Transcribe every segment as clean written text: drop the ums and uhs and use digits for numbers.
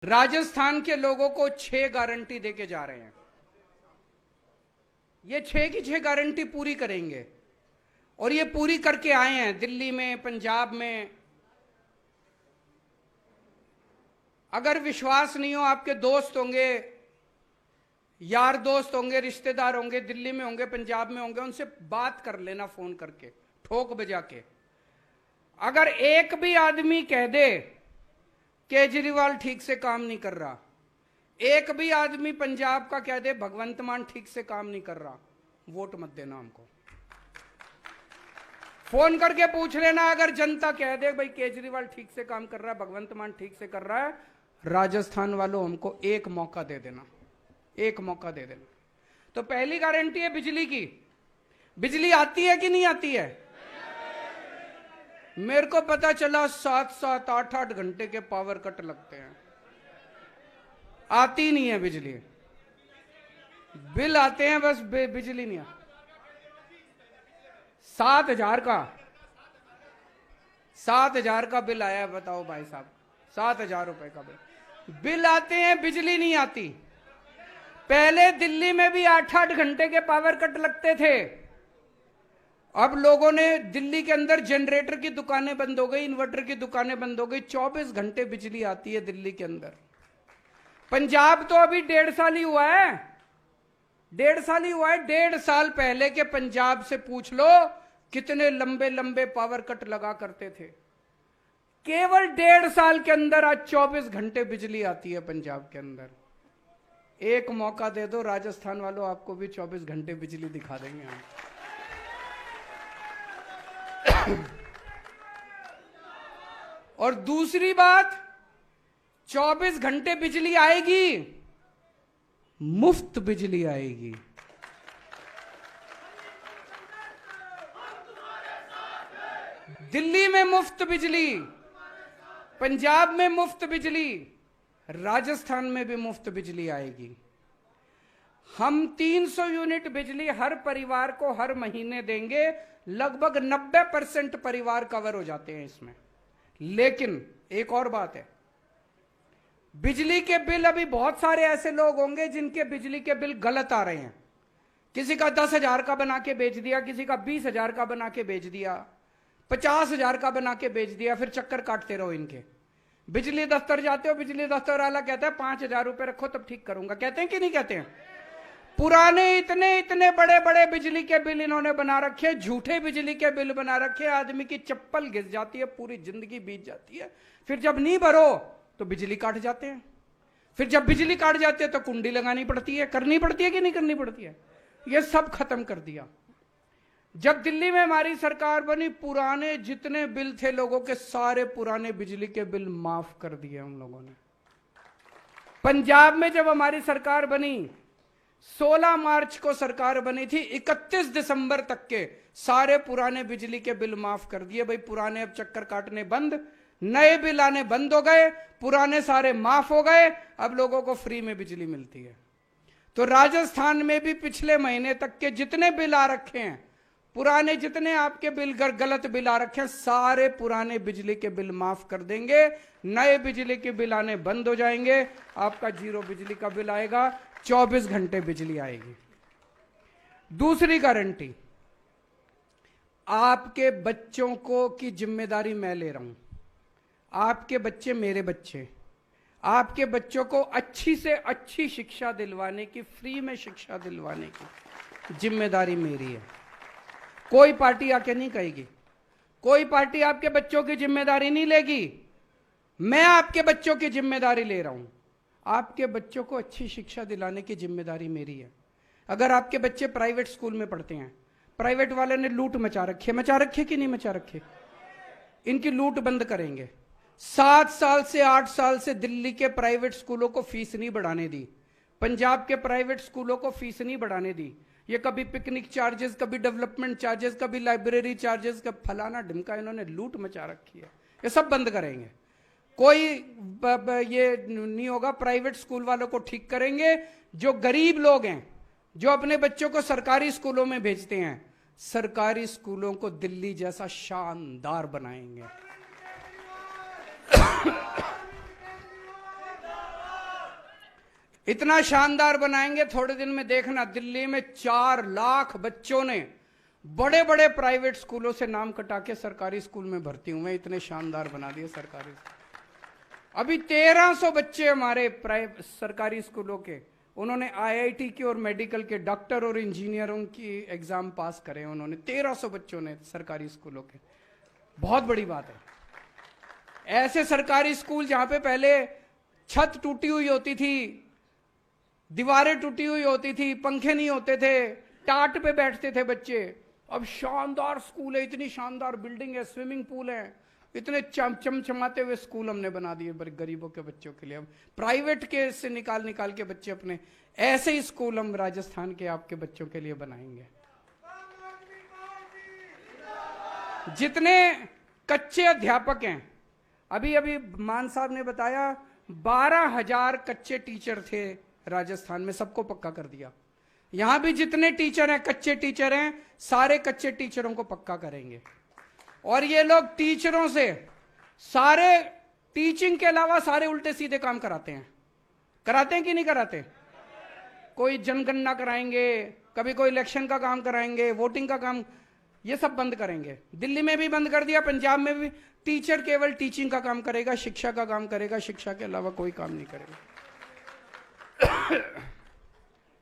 राजस्थान के लोगों को 6 गारंटी देके जा रहे हैं। ये 6 की 6 गारंटी पूरी करेंगे और ये पूरी करके आए हैं दिल्ली में, पंजाब में। अगर विश्वास नहीं हो, आपके दोस्त होंगे, यार दोस्त होंगे, रिश्तेदार होंगे, दिल्ली में होंगे, पंजाब में होंगे, उनसे बात कर लेना फोन करके, ठोक बजा के। अगर एक भी आदमी कह दे केजरीवाल ठीक से काम नहीं कर रहा, एक भी आदमी पंजाब का कह दे भगवंत मान ठीक से काम नहीं कर रहा, वोट मत देना हमको। फोन करके पूछ लेना, अगर जनता कह दे भाई केजरीवाल ठीक से काम कर रहा है, भगवंत मान ठीक से कर रहा है, राजस्थान वालों हमको एक मौका दे देना, एक मौका दे देना। तो पहली गारंटी है बिजली की। बिजली आती है कि नहीं आती है? मेरे को पता चला 7-7, 8-8 घंटे के पावर कट लगते हैं, आती नहीं है बिजली। बिल आते हैं बस, बिजली नहीं आती। 7,000 का 7,000 का बिल आया, बताओ भाई साहब, 7,000 रुपए का बिल आते हैं, बिजली नहीं आती। पहले दिल्ली में भी 8-8 घंटे के पावर कट लगते थे। अब लोगों ने, दिल्ली के अंदर जनरेटर की दुकानें बंद हो गई, इन्वर्टर की दुकानें बंद हो गई, 24 घंटे बिजली आती है दिल्ली के अंदर। पंजाब तो अभी 1.5 साल ही हुआ है, 1.5 साल ही हुआ है। 1.5 साल पहले के पंजाब से पूछ लो कितने लंबे लंबे पावर कट लगा करते थे। केवल 1.5 साल के अंदर आज 24 घंटे बिजली आती है पंजाब के अंदर। एक मौका दे दो राजस्थान वालों, आपको भी 24 घंटे बिजली दिखा देंगे हम। और दूसरी बात, 24 घंटे बिजली आएगी, मुफ्त बिजली आएगी। दिल्ली में मुफ्त बिजली, पंजाब में मुफ्त बिजली, राजस्थान में भी मुफ्त बिजली आएगी। हम 300 यूनिट बिजली हर परिवार को हर महीने देंगे। लगभग 90% परिवार कवर हो जाते हैं इसमें। लेकिन एक और बात है, बिजली के बिल, अभी बहुत सारे ऐसे लोग होंगे जिनके बिजली के बिल गलत आ रहे हैं। किसी का 10,000 का बना के बेच दिया, किसी का 20,000 का बना के बेच दिया, 50,000 का बना के बेच दिया, फिर चक्कर काटते रहो इनके। बिजली दफ्तर जाते हो, बिजली दफ्तर वाला कहता है 5,000 रुपए रखो तब ठीक करूंगा। कहते हैं कि नहीं कहते हैं? पुराने इतने इतने बड़े बड़े बिजली के बिल इन्होंने बना रखे, झूठे बिजली के बिल बना रखे। आदमी की चप्पल घिस जाती है, पूरी जिंदगी बीत जाती है। फिर जब नहीं भरो तो बिजली काट जाते हैं, फिर जब बिजली काट जाती है तो कुंडी लगानी पड़ती है। करनी पड़ती है कि नहीं करनी पड़ती है? ये सब खत्म कर दिया। जब दिल्ली में हमारी सरकार बनी, पुराने जितने बिल थे लोगों के, सारे पुराने बिजली के बिल माफ कर दिए हम लोगों ने। पंजाब में जब हमारी सरकार बनी, 16 मार्च को सरकार बनी थी, 31 दिसंबर तक के सारे पुराने बिजली के बिल माफ कर दिए। भाई पुराने अब चक्कर काटने बंद, नए बिल आने बंद हो गए, पुराने सारे माफ हो गए, अब लोगों को फ्री में बिजली मिलती है। तो राजस्थान में भी पिछले महीने तक के जितने बिल आ रखे हैं, पुराने जितने आपके बिल गलत बिल आ रखे हैं, सारे पुराने बिजली के बिल माफ कर देंगे। नए बिजली के बिल आने बंद हो जाएंगे, आपका 0 बिजली का बिल आएगा, 24 घंटे बिजली आएगी। दूसरी गारंटी, आपके बच्चों को की जिम्मेदारी मैं ले रहा हूं। आपके बच्चे मेरे बच्चे, आपके बच्चों को अच्छी से अच्छी शिक्षा दिलवाने की, फ्री में शिक्षा दिलवाने की जिम्मेदारी मेरी है। कोई पार्टी आके नहीं कहेगी, कोई पार्टी आपके बच्चों की जिम्मेदारी नहीं लेगी। मैं आपके बच्चों की जिम्मेदारी ले रहा हूं। आपके बच्चों को अच्छी शिक्षा दिलाने की जिम्मेदारी मेरी है। अगर आपके बच्चे प्राइवेट स्कूल में पढ़ते हैं, प्राइवेट वाले ने लूट मचा रखे कि नहीं मचा रखे? इनकी लूट बंद करेंगे। 7 साल से 8 साल से दिल्ली के प्राइवेट स्कूलों को फीस नहीं बढ़ाने दी, पंजाब के प्राइवेट स्कूलों को फीस नहीं बढ़ाने दी। ये कभी पिकनिक चार्जेस, कभी डेवलपमेंट चार्जेस, कभी लाइब्रेरी चार्जेस, कभी फलाना ढिमका, इन्होंने लूट मचा रखी है। ये सब बंद करेंगे। कोई ये नहीं होगा। प्राइवेट स्कूल वालों को ठीक करेंगे। जो गरीब लोग हैं, जो अपने बच्चों को सरकारी स्कूलों में भेजते हैं, सरकारी स्कूलों को दिल्ली जैसा शानदार बनाएंगे। इतना शानदार बनाएंगे, थोड़े दिन में देखना दिल्ली में 4 लाख बच्चों ने बड़े बड़े प्राइवेट स्कूलों से नाम कटा के सरकारी स्कूल में भर्ती हुए। इतने शानदार बना दिए सरकारी। अभी 1300 बच्चे हमारे सरकारी स्कूलों के, उन्होंने आईआईटी की और मेडिकल के डॉक्टर और इंजीनियरों की एग्जाम पास करे उन्होंने। 1300 बच्चों ने सरकारी स्कूलों के, बहुत बड़ी बात है। ऐसे सरकारी स्कूल जहां पे पहले छत टूटी हुई होती थी, दीवारें टूटी हुई होती थी, पंखे नहीं होते थे, टाट पे बैठते थे बच्चे, अब शानदार स्कूल है, इतनी शानदार बिल्डिंग है, स्विमिंग पूल है, इतने चमचमाते हुए स्कूल हमने बना दिए गरीबों के बच्चों के लिए। अब प्राइवेट के से निकाल निकाल के बच्चे अपने, ऐसे ही स्कूल हम राजस्थान के आपके बच्चों के लिए बनाएंगे। जितने कच्चे अध्यापक हैं, अभी अभी मान साहब ने बताया 12,000 कच्चे टीचर थे राजस्थान में, सबको पक्का कर दिया। यहां भी जितने टीचर हैं, कच्चे टीचर हैं, सारे कच्चे टीचरों को पक्का करेंगे। और ये लोग टीचरों से सारे टीचिंग के अलावा सारे उल्टे सीधे काम कराते हैं कि नहीं कराते? कोई जनगणना कराएंगे, कभी कोई इलेक्शन का काम कराएंगे, वोटिंग का काम, ये सब बंद करेंगे। दिल्ली में भी बंद कर दिया, पंजाब में भी। टीचर केवल टीचिंग का काम करेगा, शिक्षा का काम करेगा, शिक्षा के अलावा कोई काम नहीं करेगा।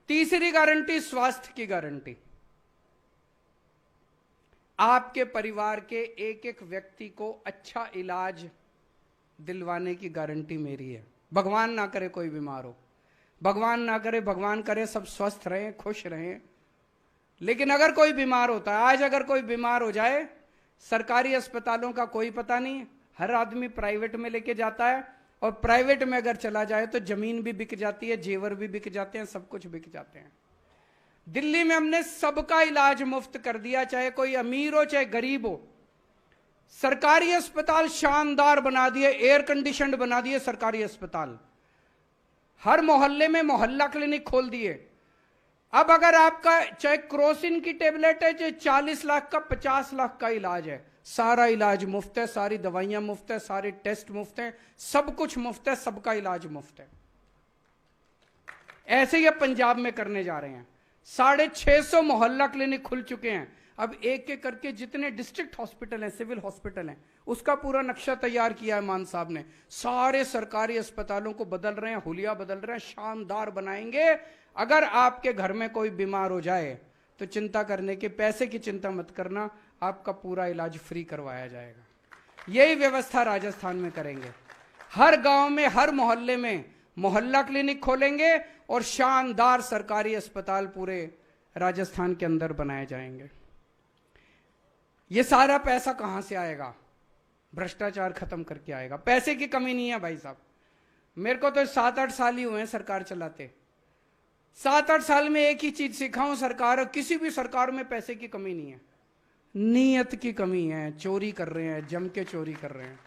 तीसरी गारंटी, स्वास्थ्य की गारंटी। आपके परिवार के एक एक व्यक्ति को अच्छा इलाज दिलवाने की गारंटी मेरी है। भगवान ना करे कोई बीमार हो, भगवान ना करे, भगवान करे सब स्वस्थ रहें, खुश रहें। लेकिन अगर कोई बीमार होता है, आज अगर कोई बीमार हो जाए, सरकारी अस्पतालों का कोई पता नहीं, हर आदमी प्राइवेट में लेके जाता है, और प्राइवेट में अगर चला जाए तो जमीन भी बिक जाती है, जेवर भी बिक जाते हैं, सब कुछ बिक जाते हैं। दिल्ली में हमने सबका इलाज मुफ्त कर दिया, चाहे कोई अमीर हो चाहे गरीब हो। सरकारी अस्पताल शानदार बना दिए, एयर कंडीशनड बना दिए सरकारी अस्पताल। हर मोहल्ले में मोहल्ला क्लिनिक खोल दिए। अब अगर आपका चाहे क्रोसिन की टेबलेट है, चाहे 40 लाख का 50 लाख का इलाज है, सारा इलाज मुफ्त है, सारी दवाइयां मुफ्त है, सारे टेस्ट मुफ्त हैं, सब कुछ मुफ्त है, सबका इलाज मुफ्त है। ऐसे ही अब पंजाब में करने जा रहे हैं। 650 मोहल्ला क्लिनिक खुल चुके हैं। अब एक एक करके जितने डिस्ट्रिक्ट हॉस्पिटल हैं, सिविल हॉस्पिटल हैं, उसका पूरा नक्शा तैयार किया है मान साहब ने। सारे सरकारी अस्पतालों को बदल रहे हैं, हुलिया बदल रहे हैं, शानदार बनाएंगे। अगर आपके घर में कोई बीमार हो जाए तो चिंता करने के, पैसे की चिंता मत करना, आपका पूरा इलाज फ्री करवाया जाएगा। यही व्यवस्था राजस्थान में करेंगे। हर गांव में, हर मोहल्ले में मोहल्ला क्लिनिक खोलेंगे और शानदार सरकारी अस्पताल पूरे राजस्थान के अंदर बनाए जाएंगे। ये सारा पैसा कहां से आएगा? भ्रष्टाचार खत्म करके आएगा। पैसे की कमी नहीं है भाई साहब। मेरे को तो 7-8 साल ही हुए हैं सरकार चलाते। 7-8 साल में एक ही चीज सीखा हूं, सरकार, किसी भी सरकार में पैसे की कमी नहीं है, नीयत की कमी है। चोरी कर रहे हैं, जम के चोरी कर रहे हैं।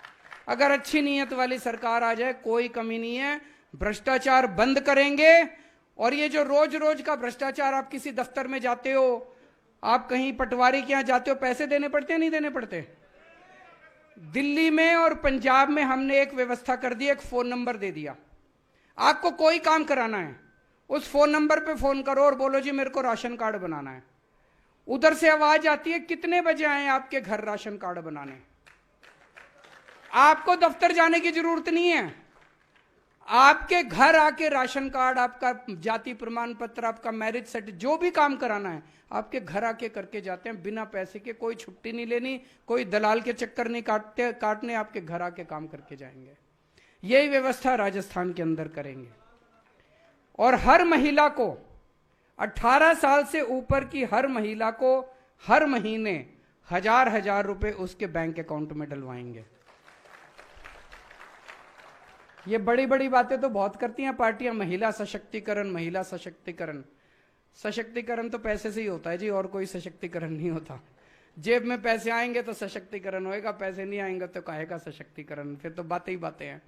अगर अच्छी नीयत वाली सरकार आ जाए, कोई कमी नहीं है। भ्रष्टाचार बंद करेंगे। और ये जो रोज रोज का भ्रष्टाचार, आप किसी दफ्तर में जाते हो, आप कहीं पटवारी के यहां जाते हो, पैसे देने पड़ते हैं नहीं देने पड़ते? दिल्ली में और पंजाब में हमने एक व्यवस्था कर दी, एक फोन नंबर दे दिया। आपको कोई काम कराना है, उस फोन नंबर पे फोन करो और बोलो जी मेरे को राशन कार्ड बनाना है। उधर से आवाज आती है, कितने बजे आए आपके घर राशन कार्ड बनाने। आपको दफ्तर जाने की जरूरत नहीं है, आपके घर आके राशन कार्ड, आपका जाति प्रमाण पत्र, आपका मैरिज सर्टिफिकेट, जो भी काम कराना है आपके घर आके करके जाते हैं, बिना पैसे के। कोई छुट्टी नहीं लेनी, कोई दलाल के चक्कर नहीं काटने, आपके घर आके काम करके जाएंगे। यही व्यवस्था राजस्थान के अंदर करेंगे। और हर महिला को, 18 साल से ऊपर की हर महिला को हर महीने 1000 रुपए उसके बैंक अकाउंट में डलवाएंगे। ये बड़ी बड़ी बातें तो बहुत करती हैं पार्टियां, महिला सशक्तिकरण, महिला सशक्तिकरण। सशक्तिकरण तो पैसे से ही होता है जी, और कोई सशक्तिकरण नहीं होता। जेब में पैसे आएंगे तो सशक्तिकरण होएगा, पैसे नहीं आएंगे तो काहे का सशक्तिकरण? फिर तो बातें ही बातें हैं।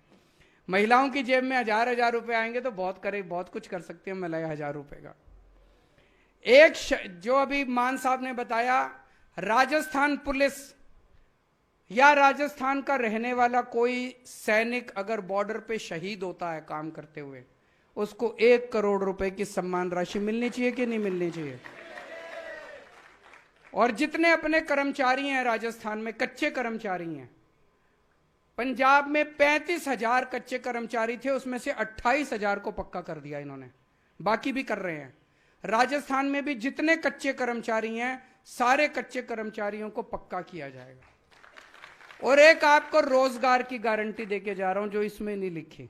महिलाओं की जेब में 1000 रुपए आएंगे तो बहुत कुछ कर सकती है महिलाएं 1000 रुपए का। जो अभी मान साहब ने बताया, राजस्थान पुलिस या राजस्थान का रहने वाला कोई सैनिक अगर बॉर्डर पे शहीद होता है काम करते हुए, उसको 1 करोड़ रुपए की सम्मान राशि मिलनी चाहिए कि नहीं मिलनी चाहिए? और जितने अपने कर्मचारी हैं राजस्थान में, कच्चे कर्मचारी हैं, पंजाब में 35,000 कच्चे कर्मचारी थे, उसमें से 28,000 को पक्का कर दिया इन्होंने, बाकी भी कर रहे हैं। राजस्थान में भी जितने कच्चे कर्मचारी हैं, सारे कच्चे कर्मचारियों को पक्का किया जाएगा। और एक आपको रोजगार की गारंटी देके जा रहा हूं जो इसमें नहीं लिखी।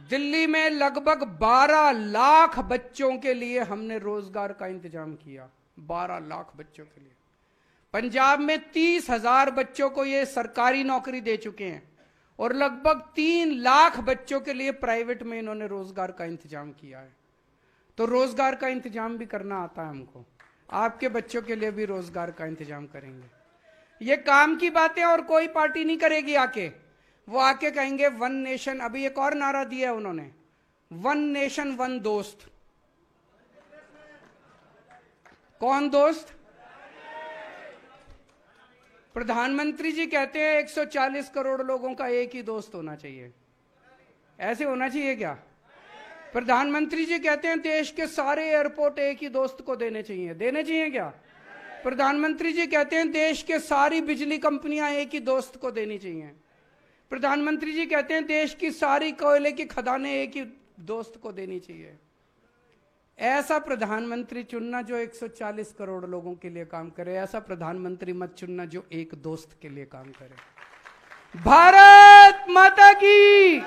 दिल्ली में लगभग 12 लाख बच्चों के लिए हमने रोजगार का इंतजाम किया, 12 लाख बच्चों के लिए। पंजाब में 30,000 बच्चों को ये सरकारी नौकरी दे चुके हैं और लगभग 3 लाख बच्चों के लिए प्राइवेट में इन्होंने रोजगार का इंतजाम किया है। तो रोजगार का इंतजाम भी करना आता है हमको, आपके बच्चों के लिए भी रोजगार का इंतजाम करेंगे। ये काम की बातें और कोई पार्टी नहीं करेगी आके, वो आके कहेंगे वन नेशन। अभी एक और नारा दिया है उन्होंने, वन नेशन वन दोस्त। कौन दोस्त? प्रधानमंत्री जी कहते हैं 140 करोड़ लोगों का एक ही दोस्त होना चाहिए। ऐसे होना चाहिए क्या? प्रधानमंत्री जी कहते हैं देश के सारे एयरपोर्ट एक ही दोस्त को देने चाहिए क्या? प्रधानमंत्री जी कहते हैं देश के सारी बिजली कंपनियां एक ही दोस्त को देनी चाहिए। प्रधानमंत्री जी कहते हैं देश की सारी कोयले की खदानें एक ही दोस्त को देनी चाहिए। ऐसा प्रधानमंत्री चुनना जो 140 करोड़ लोगों के लिए काम करे, ऐसा प्रधानमंत्री मत चुनना जो एक दोस्त के लिए काम करे। भारत माता की।